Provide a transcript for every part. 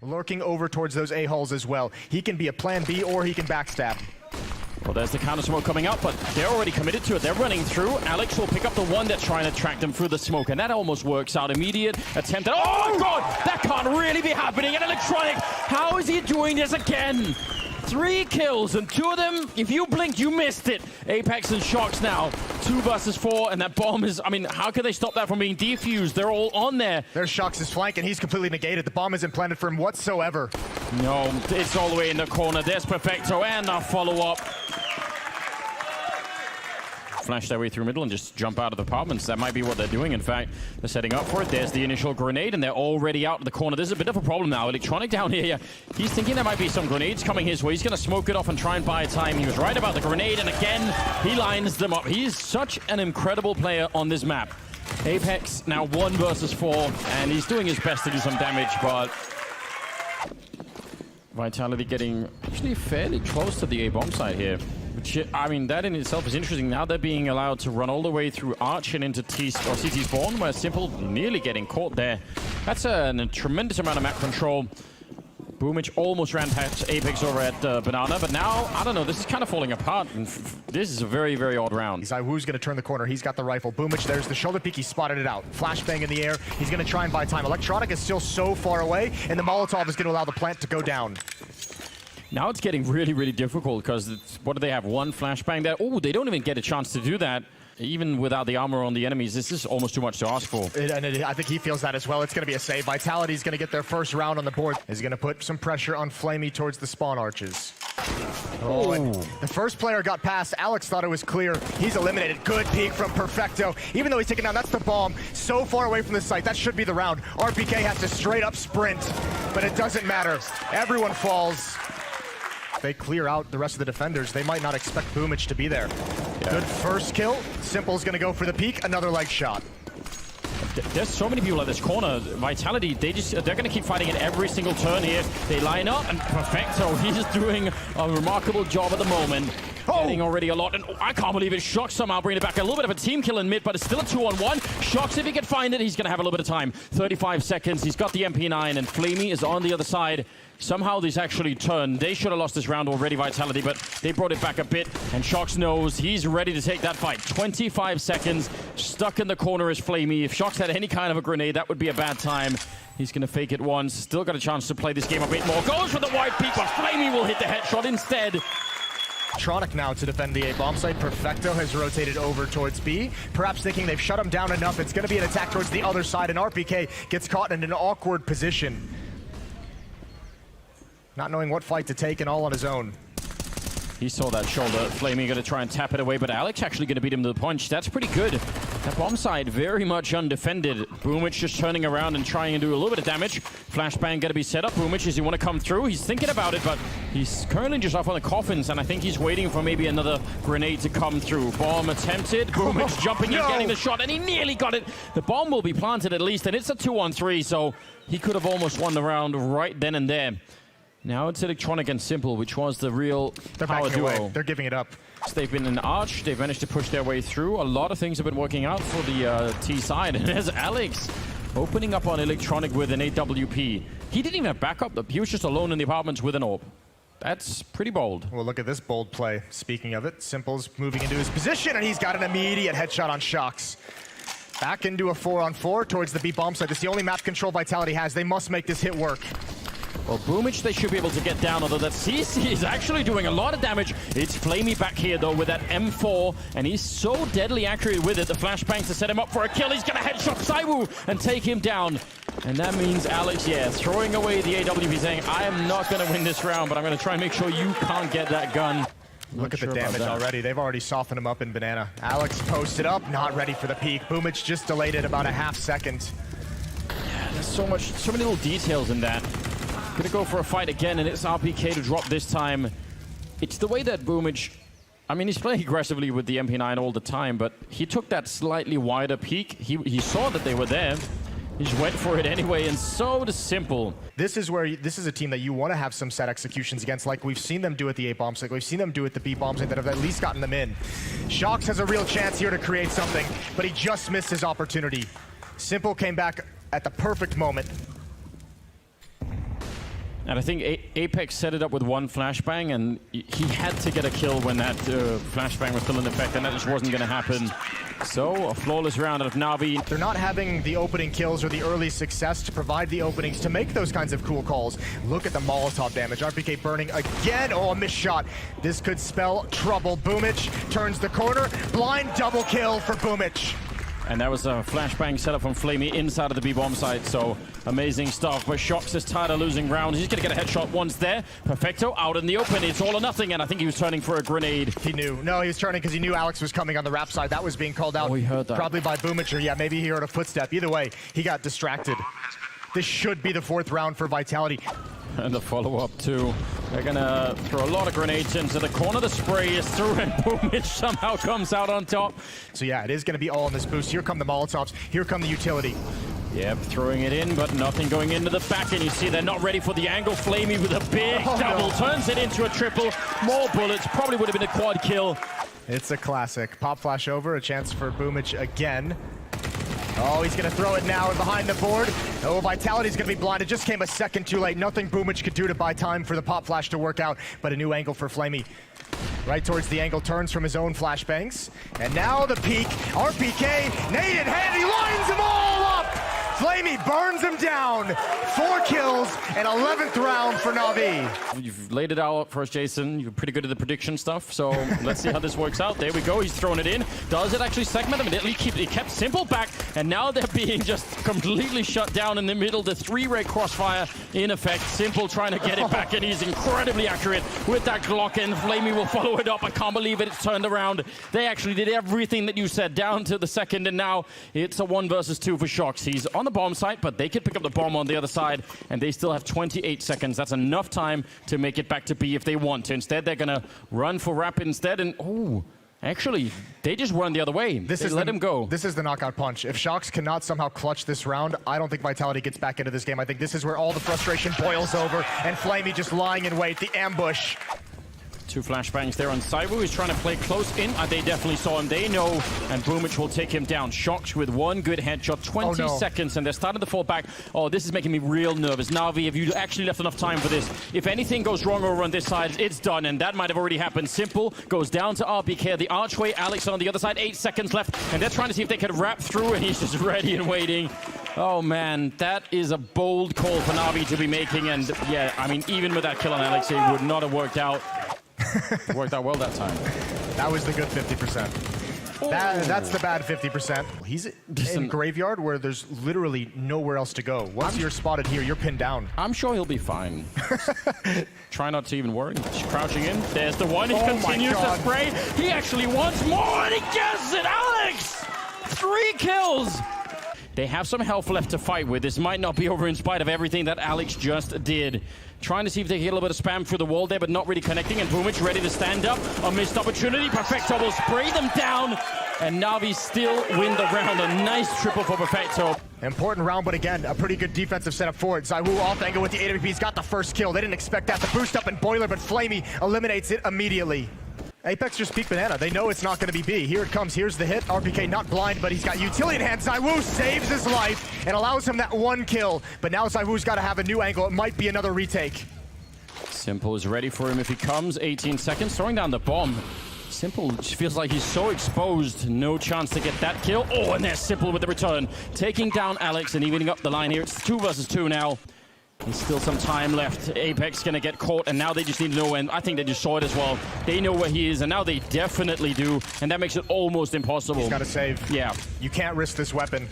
lurking over towards those A-hulls as well. He can be a plan B or he can backstab. Well, there's the counter smoke coming up, but they're already committed to it. They're running through. Alex will pick up the one that's trying to track them through the smoke, and that almost works out. Immediate attempt at, oh my god, that can't really be happening. And Electronic, how is he doing this again? 3 kills, and 2 of them, if you blinked, you missed it. Apex and Shox now, 2 versus 4, and that bomb is, I mean, how can they stop that from being defused? They're all on there. There's Shox's flank, and he's completely negated. The bomb isn't planted for him whatsoever. No, it's all the way in the corner. There's Perfecto, and a follow-up. Flash their way through middle and just jump out of the apartments. That might be what they're doing. In fact, they're setting up for it. There's the initial grenade, and they're already out of the corner. There's a bit of a problem now. Electronic down here. He's thinking there might be some grenades coming his way. He's going to smoke it off and try and buy time. He was right about the grenade, and again, he lines them up. He's such an incredible player on this map. Apex now 1 versus 4, and he's doing his best to do some damage, but Vitality getting actually fairly close to the A-bomb side here. Which, I mean, that in itself is interesting. Now they're being allowed to run all the way through Arch and into CT Spawn, where Simple nearly getting caught there. That's a tremendous amount of map control. Boomich almost ran past Apex over at Banana, but now, I don't know, this is kind of falling apart. And this is a very, very odd round. Who's going to turn the corner. He's got the rifle. Boomich, there's the shoulder peek. He spotted it out. Flashbang in the air. He's going to try and buy time. Electronic is still so far away, and the Molotov is going to allow the plant to go down. Now it's getting really, really difficult because, what do they have? 1 flashbang there? Oh, they don't even get a chance to do that. Even without the armor on the enemies, this is almost too much to ask for. I think he feels that as well. It's going to be a save. Vitality's going to get their first round on the board. Is going to put some pressure on Flamey towards the spawn arches. Oh, and the first player got past. Alex thought it was clear. He's eliminated. Good peek from Perfecto. Even though he's taken down, that's the bomb. So far away from the site. That should be the round. RPK has to straight up sprint, but it doesn't matter. Everyone falls. They clear out the rest of the defenders. They might not expect Boomich to be there. Yeah. Good first kill. Simple's gonna go for the peek. Another leg shot. There's so many people at this corner. Vitality, they're gonna keep fighting it every single turn here. They line up, and Perfecto, he's doing a remarkable job at the moment. Getting already a lot, and I can't believe it. Shox somehow bringing it back. A little bit of a team kill in mid, but it's still a 2-on-1. Shox, if he can find it, he's gonna have a little bit of time. 35 seconds, he's got the MP9, and Flamey is on the other side. Somehow this actually turned. They should have lost this round already, Vitality, but they brought it back a bit, and Shox knows he's ready to take that fight. 25 seconds, stuck in the corner is Flamey. If Shox had any kind of a grenade, that would be a bad time. He's gonna fake it once, still got a chance to play this game a bit more. Goes for the wide peek, but Flamey will hit the headshot instead. Tronic now to defend the A-bomb site. Perfecto has rotated over towards B. Perhaps thinking they've shut him down enough. It's going to be an attack towards the other side, and RPK gets caught in an awkward position. Not knowing what fight to take and all on his own. He saw that shoulder. Flamey going to try and tap it away, but Alex actually going to beat him to the punch. That's pretty good. That bomb side very much undefended. Boomich just turning around and trying to do a little bit of damage. Flashbang going to be set up. Boomich, does he want to come through? He's thinking about it, but he's currently just off on the coffins, and I think he's waiting for maybe another grenade to come through. Bomb attempted. Boomich jumping in, getting the shot, and he nearly got it. The bomb will be planted at least, and it's a 2-on-3, so he could have almost won the round right then and there. Now it's Electronic and Simple, which was the real power duo. Away. They're giving it up. So they've been in Arch. They've managed to push their way through. A lot of things have been working out for the T side. And there's Alex opening up on Electronic with an AWP. He didn't even have backup. He was just alone in the apartments with an AWP. That's pretty bold. Well, look at this bold play. Speaking of it, Simple's moving into his position, and he's got an immediate headshot on Shox. Back into a 4-on-4 towards the B bomb site. This is the only map control Vitality has. They must make this hit work. Well, Boomich, they should be able to get down, although that CC is actually doing a lot of damage. It's Flamey back here, though, with that M4, and he's so deadly accurate with it. The flashbang to set him up for a kill. He's going to headshot Saiwu and take him down. And that means Alex, throwing away the AWP, saying, I am not going to win this round, but I'm going to try and make sure you can't get that gun. Look at the damage already. They've already softened him up in Banana. Alex posted up, not ready for the peek. Boomich just delayed it about a half second. Yeah, there's so many little details in that. Gonna go for a fight again, and it's RPK to drop this time. It's the way that Boomich, I mean, he's playing aggressively with the MP9 all the time, but he took that slightly wider peek. He saw that they were there. He just went for it anyway, and so does Simple. This is a team that you want to have some set executions against, like we've seen them do at the A-bomb site, we've seen them do at the B-bomb site that have at least gotten them in. Shox has a real chance here to create something, but he just missed his opportunity. Simple came back at the perfect moment. And I think Apex set it up with one flashbang, and he had to get a kill when that flashbang was still in effect, and that just wasn't going to happen. So, a flawless round out of NaVi. They're not having the opening kills or the early success to provide the openings to make those kinds of cool calls. Look at the Molotov damage. RPK burning again. Oh, a missed shot. This could spell trouble. Boomich turns the corner. Blind double kill for Boomich. And that was a flashbang setup from flamie inside of the B-bomb site, so amazing stuff. But Shox is tired of losing rounds. He's going to get a headshot once there. Perfecto out in the open. It's all or nothing, and I think he was turning for a grenade. He knew. No, he was turning because he knew Alex was coming on the rap side. That was being called out. Oh, he heard that. Probably by Boomich, or yeah, maybe he heard a footstep. Either way, he got distracted. This should be the 4th round for Vitality. And the follow-up, too. They're going to throw a lot of grenades into the corner. The spray is through, and Boomich somehow comes out on top. So yeah, it is going to be all in this boost. Here come the Molotovs. Here come the utility. Yep, throwing it in, but nothing going into the back. And you see they're not ready for the angle. flamie with a big double. No. Turns it into a triple. More bullets. Probably would have been a quad kill. It's a classic. Pop flash over. A chance for Boomich again. Oh, he's going to throw it now and behind the board. Oh, Vitality's going to be blind. It just came a second too late. Nothing Boomich could do to buy time for the pop flash to work out, but a new angle for flamie. Right towards the angle, turns from his own flashbangs. And now the peak. RPK, nade in hand, he lines them all up! flamie burns him down. 4 kills and 11th round for NaVi. You've laid it out for us, Jason. You're pretty good at the prediction stuff, so let's see how this works out. There we go. He's throwing it in. Does it actually segment them? It kept Simple back, and now they're being just completely shut down in the middle. The 3-ray crossfire in effect. Simple trying to get it back, and he's incredibly accurate with that Glock, and flamie will follow it up. I can't believe it. It's turned around. They actually did everything that you said down to the second, and now it's a 1 versus 2 for Shox. He's on the bomb site, but they could pick up the bomb on the other side, and they still have 28 seconds. That's enough time to make it back to B if they want to. Instead, they're going to run for Rapid instead, and oh, actually, they just run the other way. They let him go. This is the knockout punch. If Shox cannot somehow clutch this round, I don't think Vitality gets back into this game. I think this is where all the frustration boils over, and flamie just lying in wait, the ambush. 2 flashbangs there on ZywOo. He's trying to play close in. They definitely saw him. They know, and Boomich will take him down. Shox with 1 good headshot. 20 seconds, and they're starting to fall back. Oh, this is making me real nervous. NaVi, have you actually left enough time for this? If anything goes wrong over on this side, it's done, and that might have already happened. Simple goes down to RPK, the archway. Alex on the other side, 8 seconds left, and they're trying to see if they can wrap through, and he's just ready and waiting. Oh, man, that is a bold call for NaVi to be making, and yeah, I mean, even with that kill on Alex, it would not have worked out. It worked out well that time. That was the good 50%. That's the bad 50%. He's in Graveyard where there's literally nowhere else to go. Once you're spotted here, you're pinned down. I'm sure he'll be fine. Try not to even worry. Just crouching in. There's the one. He continues to spray. He actually wants more, and he gets it. Alex! 3 kills. They have some health left to fight with. This might not be over in spite of everything that Alex just did. Trying to see if they can get a little bit of spam through the wall there, but not really connecting. And Boomich ready to stand up. A missed opportunity. Perfecto will spray them down. And NaVi still win the round. A nice triple for Perfecto. Important round, but again, a pretty good defensive setup for it. ZywOo off angle with the AWP's got the first kill. They didn't expect that. The boost up in Boiler, but flamie eliminates it immediately. Apex just peek banana. They know it's not going to be B. Here it comes. Here's the hit. RPK not blind, but he's got utility in hand. ZywOo saves his life and allows him that 1 kill. But now ZywOo's got to have a new angle. It might be another retake. Simple is ready for him if he comes. 18 seconds. Throwing down the bomb. Simple feels like he's so exposed. No chance to get that kill. Oh, and there's Simple with the return. Taking down Alex and evening up the line here. It's 2 versus 2 now. There's still some time left. Apex gonna get caught, and now they just need to know when. I think they just saw it as well. They know where he is, and now they definitely do, and that makes it almost impossible. He's gotta save. Yeah. You can't risk this weapon.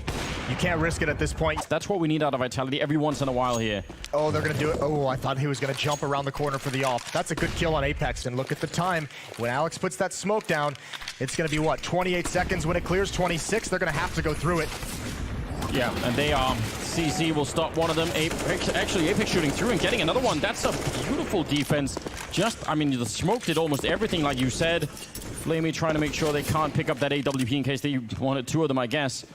You can't risk it at this point. That's what we need out of Vitality every once in a while here. Oh, they're gonna do it. Oh, I thought he was gonna jump around the corner for the off. That's a good kill on Apex, and look at the time. When Alex puts that smoke down, it's gonna be what, 28 seconds when it clears, 26? They're gonna have to go through it. Yeah, and they are. CZ will stop one of them. Apex shooting through and getting another one. That's a beautiful defense. I mean, the smoke did almost everything, like you said. flamie trying to make sure they can't pick up that AWP in case they wanted 2 of them, I guess.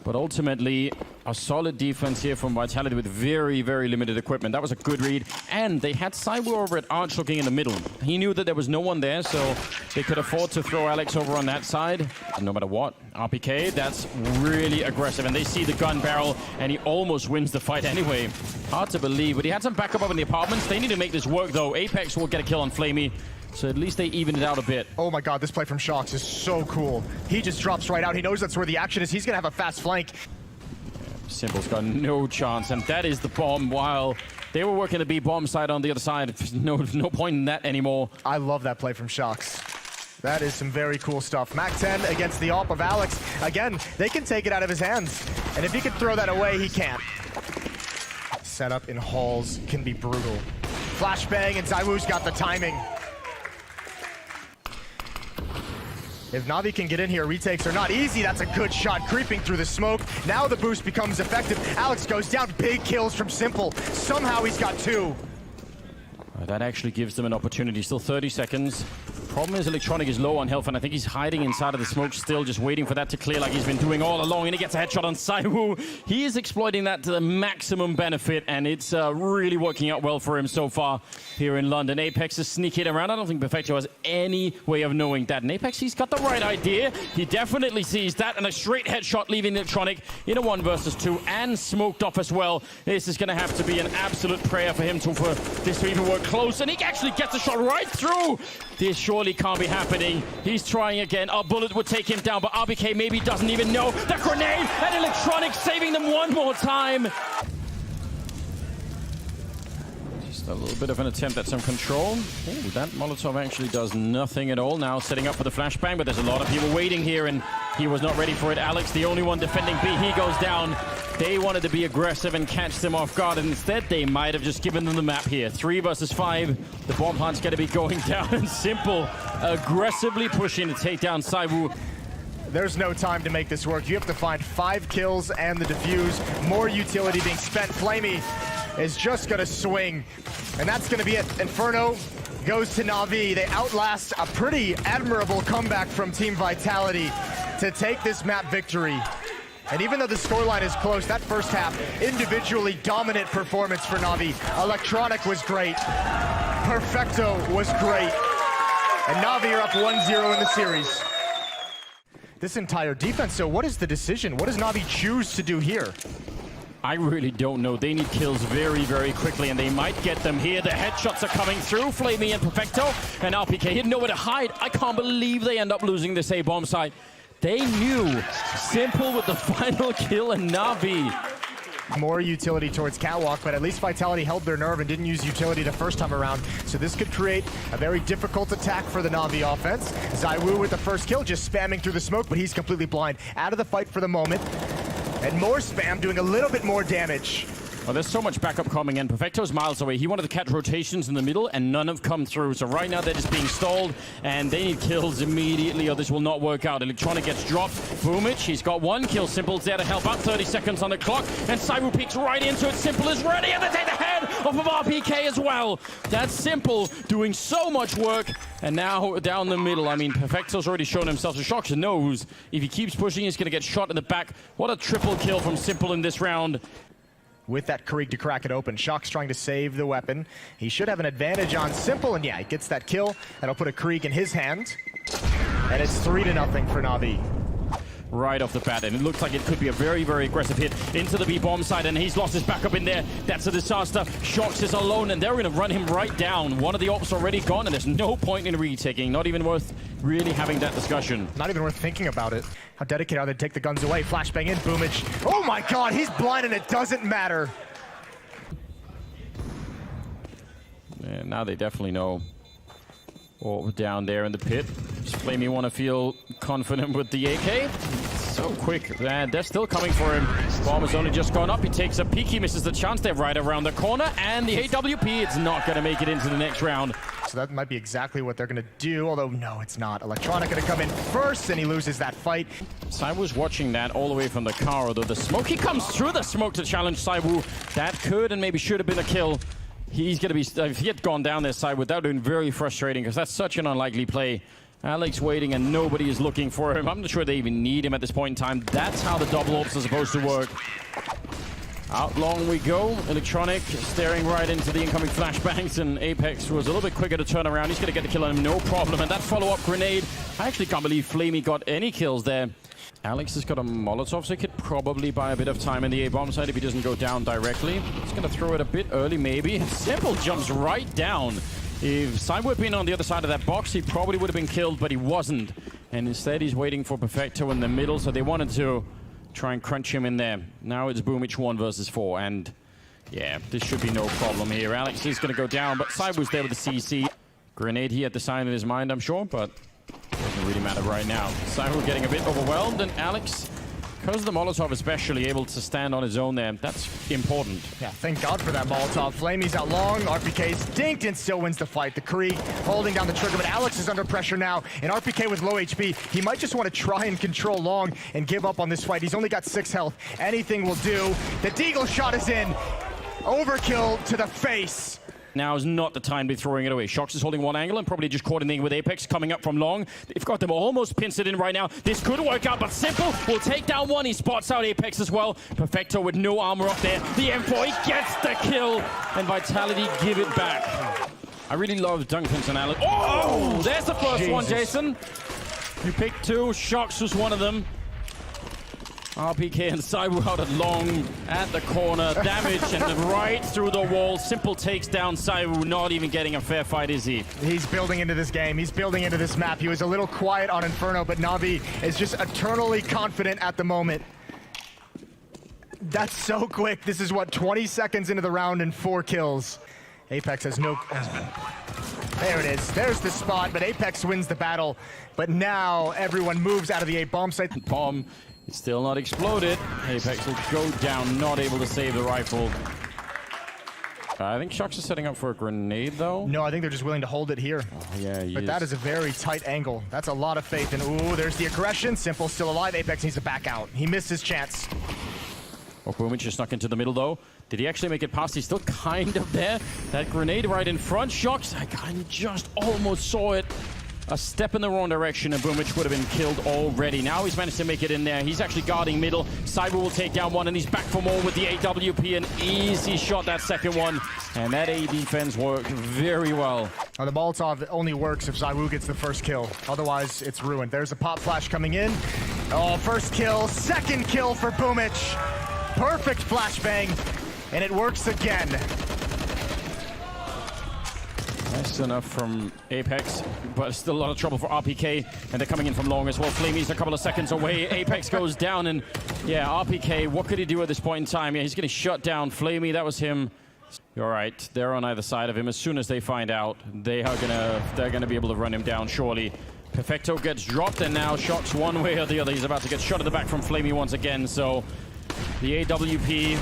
But ultimately, a solid defense here from Vitality with very, very limited equipment. That was a good read. And they had CSGO over at Arch looking in the middle. He knew that there was no one there, so they could afford to throw Alex over on that side. And no matter what, RPK, that's really aggressive. And they see the gun barrel, and he almost wins the fight anyway. Hard to believe, but he had some backup up in the apartments. They need to make this work, though. Apex will get a kill on Flamey. So at least they even it out a bit. Oh my god, this play from Shox is so cool. He just drops right out. He knows that's where the action is. He's going to have a fast flank. Simple's got no chance, and that is the bomb. While they were working the B bomb side on the other side, no point in that anymore. I love that play from Shox. That is some very cool stuff. Mac 10 against the AWP of Alex. Again, they can take it out of his hands. And if he can throw that away, he can't. Setup in halls can be brutal. Flashbang, and ZywOo's got the timing. If NaVi can get in here, retakes are not easy. That's a good shot, creeping through the smoke. Now the boost becomes effective. Alex goes down, big kills from Simple. Somehow he's got 2. That actually gives them an opportunity. Still 30 seconds. Problem is Electronic is low on health, and I think he's hiding inside of the smoke still, just waiting for that to clear like he's been doing all along, and he gets a headshot on ZywOo. He is exploiting that to the maximum benefit, and it's really working out well for him so far here in London. Apex is sneaking around. I don't think Perfecto has any way of knowing that. And Apex, he's got the right idea. He definitely sees that, and a straight headshot leaving Electronic in a 1 versus 2, and smoked off as well. This is going to have to be an absolute prayer for him for this to even work close, and he actually gets a shot right through. This surely can't be happening. He's trying again. A bullet would take him down, but RBK maybe doesn't even know. The grenade, and Electronic saving them one more time. Just a little bit of an attempt at some control. Ooh, that Molotov actually does nothing at all. Now setting up for the flashbang, but there's a lot of people waiting here, and he was not ready for it. Alex, the only one defending B, he goes down. They wanted to be aggressive and catch them off guard, and instead they might have just given them the map here. 3 versus 5. The bomb hunt's going to be going down, and Simple aggressively pushing to take down ZywOo. There's no time to make this work. You have to find 5 kills and the defuse. More utility being spent. Flamey is just going to swing, and that's going to be it. Inferno goes to NaVi. They outlast a pretty admirable comeback from Team Vitality to take this map victory. And even though the scoreline is close, that first half, individually dominant performance for NaVi. Electronic was great. Perfecto was great. And NaVi are up 1-0 in the series. This entire defense, so what is the decision? What does NaVi choose to do here? I really don't know. They need kills very, very quickly, and they might get them here. The headshots are coming through. Flamey and Perfecto, and RPK had nowhere to hide. I can't believe they end up losing this A-bomb site. They knew. Simple with the final kill, and NaVi. More utility towards Catwalk, but at least Vitality held their nerve and didn't use utility the first time around. So this could create a very difficult attack for the NaVi offense. ZywOo with the first kill, just spamming through the smoke, but he's completely blind. Out of the fight for the moment. And more spam, doing a little bit more damage. Well, there's so much backup coming in. Perfecto's miles away. He wanted to catch rotations in the middle, and none have come through. So right now, they're just being stalled, and they need kills immediately, or this will not work out. Electronic gets dropped. Boomich, he's got 1 kill. Simple's there to help out. 30 seconds on the clock, and ZywOo peeks right into it. Simple is ready, and they take the head off of RPK as well. That's Simple doing so much work, and now down the middle. I mean, Perfecto's already shown himself. So Shox knows if he keeps pushing, he's going to get shot in the back. What a triple kill from Simple in this round. With that Krieg to crack it open. Shox trying to save the weapon. He should have an advantage on Simple, and yeah, he gets that kill. That'll put a Krieg in his hand. And it's 3-0 for NaVi. Right off the bat, and it looks like it could be a very, very aggressive hit into the B-bomb side, and he's lost his backup in there. That's a disaster. Shox is alone, and they're going to run him right down. One of the ops already gone, and there's no point in retaking. Not even worth really having that discussion. Not even worth thinking about it. How dedicated are they to take the guns away? Flashbang in, Boomich. Oh my god, he's blind, and it doesn't matter. Yeah, now they definitely know what down there in the pit. Does Flamey want to feel confident with the AK? So quick, and they're still coming for him. Bomb has only just gone up. He takes a peek. He misses the chance. They're right around the corner, and the AWP, it's not going to make it into the next round. So that might be exactly what they're going to do, although no, it's not. Electronic going to come in first, and he loses that fight. ZywOo's watching that all the way from the car, although the smoke, he comes through the smoke to challenge ZywOo. That could and maybe should have been a kill. He's going to be, if he had gone down this side, that would have been very frustrating, because that's such an unlikely play. Alex waiting and nobody is looking for him. I'm not sure they even need him at this point in time. That's how the double ops are supposed to work. Out long we go. Electronic staring right into the incoming flashbangs, and Apex was a little bit quicker to turn around. He's going to get the kill on him, no problem. And that follow-up grenade, I actually can't believe Flamey got any kills there. Alex has got a Molotov, so he could probably buy a bit of time in the A-bomb side if he doesn't go down directly. He's going to throw it a bit early, maybe. Simple jumps right down. If Cyber had been on the other side of that box, he probably would have been killed, but he wasn't. And instead, he's waiting for Perfecto in the middle, so they wanted to try and crunch him in there. Now it's Boomich 1 versus 4, and yeah, this should be no problem here. Alex is going to go down, but Cyber's there with the CC. Grenade, he had the sign in his mind, I'm sure, but doesn't really matter right now. Cyber getting a bit overwhelmed, and Alex, because the Molotov especially, able to stand on his own there. That's important. Yeah, thank God for that Molotov. Flamey's out long. RPK's dinked and still wins the fight. The Kree holding down the trigger, but Alex is under pressure now. And RPK with low HP, he might just want to try and control long and give up on this fight. He's only got 6 health. Anything will do. The Deagle shot is in. Overkill to the face. Now is not the time to be throwing it away. Shox is holding one angle and probably just coordinating with Apex coming up from long. They've got them almost pincered in right now. This could work out, but Simple will take down one. He spots out Apex as well. Perfecto with no armor up there. The M4, he gets the kill, and Vitality give it back. I really love Duncan's and Alex. Oh, there's the first one, Jason. You picked 2. Shox was one of them. RPK and Cyber out at long, at the corner, damage and right through the wall. Simple takes down Cyber, not even getting a fair fight, is he? He's building into this game. He's building into this map. He was a little quiet on Inferno, but NaVi is just eternally confident at the moment. That's so quick. This is what, 20 seconds into the round and 4 kills. Apex has no... There it is. There's the spot, but Apex wins the battle. But now everyone moves out of the A-bomb site. Bomb. It's still not exploded. Apex will go down, not able to save the rifle. I think Shox is setting up for a grenade, though. No, I think they're just willing to hold it here. Oh, yeah, but that is a very tight angle. That's a lot of faith. And ooh, there's the aggression. Simple still alive. Apex needs to back out. He missed his chance. Oh, Boomich just snuck into the middle, though. Did he actually make it past? He's still kind of there. That grenade right in front. Shox, I just almost saw it. A step in the wrong direction and Boomich would have been killed already. Now he's managed to make it in there. He's actually guarding middle. Cyber will take down one and he's back for more with the AWP. An easy shot, that second one. And that A defense worked very well. Oh, the Molotov only works if Zywoo gets the first kill. Otherwise, it's ruined. There's a pop flash coming in. Oh, first kill, second kill for Boomich. Perfect flashbang, and it works again. Nice enough from Apex, but still a lot of trouble for RPK, and they're coming in from long as well. Flamey's a couple of seconds away. Apex goes down, and yeah, RPK, what could he do at this point in time? Yeah, he's getting shut down. Flamey, that was him. You're right, they're on either side of him. As soon as they find out, they're gonna be able to run him down, surely. Perfecto gets dropped, and now Shox one way or the other. He's about to get shot at the back from Flamey once again, so the AWP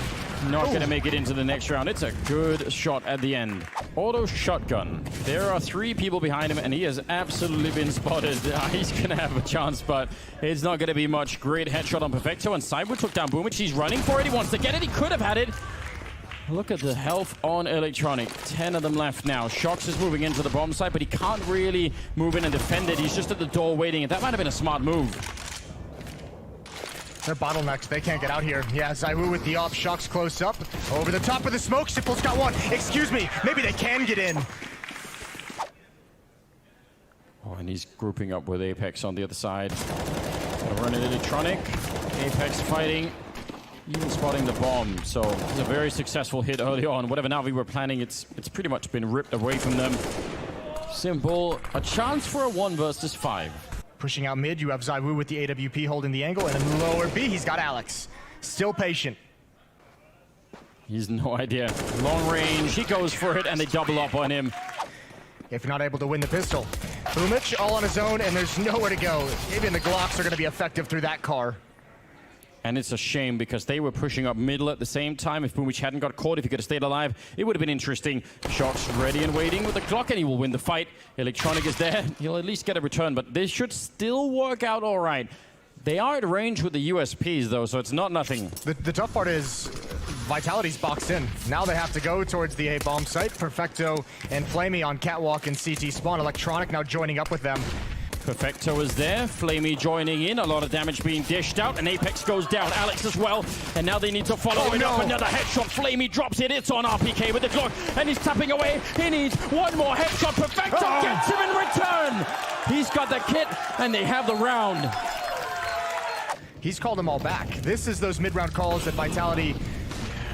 not going to make it into the next round. It's a good shot at the end. Auto shotgun. There are 3 people behind him, and he has absolutely been spotted. He's going to have a chance, but it's not going to be much. Great headshot on Perfecto, and Cyber took down Boomich. He's running for it. He wants to get it. He could have had it. Look at the health on Electronic. 10 of them left now. Shox is moving into the bomb site, but he can't really move in and defend it. He's just at the door waiting, and that might have been a smart move. They're bottlenecks. They can't get out here. Yeah, Zywoo with the off. Shox close up. Over the top of the smoke. Simple's got one. Excuse me. Maybe they can get in. Oh, and he's grouping up with Apex on the other side. Gonna run an Electronic. Apex fighting. Even spotting the bomb. So it's a very successful hit early on. Whatever NaVi were planning, it's pretty much been ripped away from them. Simple. A chance for a 1 versus 5. Pushing out mid, you have Zywoo with the AWP holding the angle, and in lower B, he's got Alex. Still patient. He's no idea. Long range, he goes for it, and they double up on him. If you're not able to win the pistol. Boomich all on his own, and there's nowhere to go. Even the Glocks are going to be effective through that car. And it's a shame because they were pushing up middle at the same time. If Boomich hadn't got caught, if he could have stayed alive, it would have been interesting. Shox ready and waiting with the Glock, and he will win the fight. Electronic is there. He'll at least get a return, but this should still work out all right. They are at range with the USPs, though, so it's not nothing. The tough part is Vitality's boxed in. Now they have to go towards the A-bomb site. Perfecto and Flamey on Catwalk and CT spawn. Electronic now joining up with them. Perfecto is there, Flamey joining in, a lot of damage being dished out, and Apex goes down, Alex as well, and now they need to follow it up. Another headshot, Flamey drops it, it's on RPK with the Glock, and he's tapping away, he needs one more headshot, Perfecto gets him in return! He's got the kit, and they have the round. He's called them all back. This is those mid-round calls that Vitality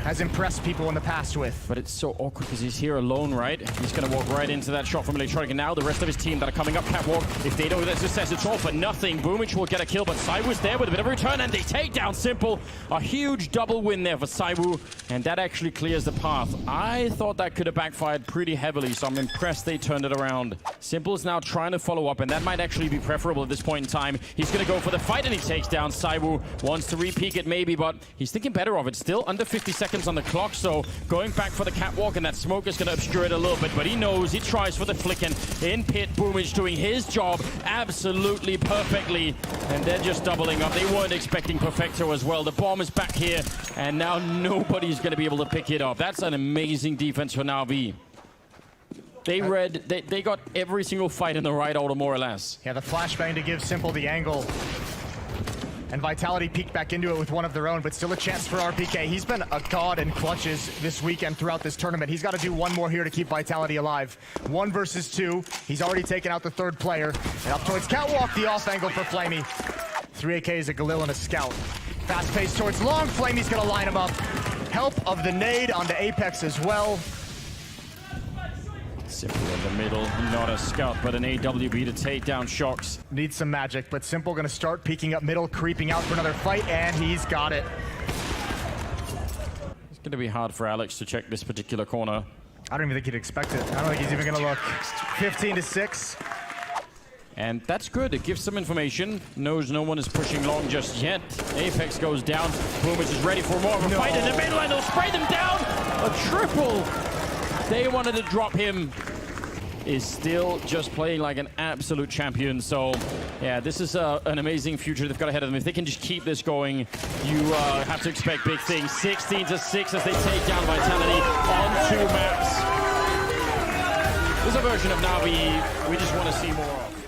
has impressed people in the past with. But it's so awkward because he's here alone, right? He's going to walk right into that shot from Electronic. And now the rest of his team that are coming up catwalk, if they don't get success, it's all for nothing. Boomich will get a kill, but Saiwoo's there with a bit of a return, and they take down Simple. A huge double win there for Saiwoo, and that actually clears the path. I thought that could have backfired pretty heavily, so I'm impressed they turned it around. Simple is now trying to follow up, and that might actually be preferable at this point in time. He's going to go for the fight, and he takes down Saiwoo. Wants to re-peek it maybe, but he's thinking better of it. Still under 50 seconds on the clock, so going back for the catwalk, and that smoke is going to obscure it a little bit, but he knows, he tries for the flicken. In pit, Boomich doing his job absolutely perfectly, and they're just doubling up. They weren't expecting Perfecto as well. The bomb is back here, and now nobody's going to be able to pick it up. That's an amazing defense for NaVi. They got every single fight in the right order, more or less. Yeah, the flashbang to give Simple the angle. And Vitality peeked back into it with one of their own, but still a chance for RPK. He's been a god in clutches this weekend throughout this tournament. He's got to do one more here to keep Vitality alive. 1 versus 2. He's already taken out the third player. And up towards catwalk, the off angle for Flamey. 3 AKs, a Galil, and a Scout. Fast pace towards long. Flamey's going to line him up. Help of the nade onto Apex as well. Simple in the middle, not a Scout, but an AWB to take down Shocks. Needs some magic, but Simple going to start peeking up middle, creeping out for another fight, and he's got it. It's going to be hard for Alex to check this particular corner. I don't even think he'd expect it. I don't think he's even going to look. 15-6. And that's good. It gives some information. Knows no one is pushing long just yet. Apex goes down. Boomich is ready for more of a fight in the middle, and they'll spray them down. A triple. They wanted to drop him. Is still just playing like an absolute champion. So, yeah, this is an amazing future they've got ahead of them. If they can just keep this going, you have to expect big things. 16-6 as they take down Vitality on 2 maps. This is a version of NaVi we just want to see more of.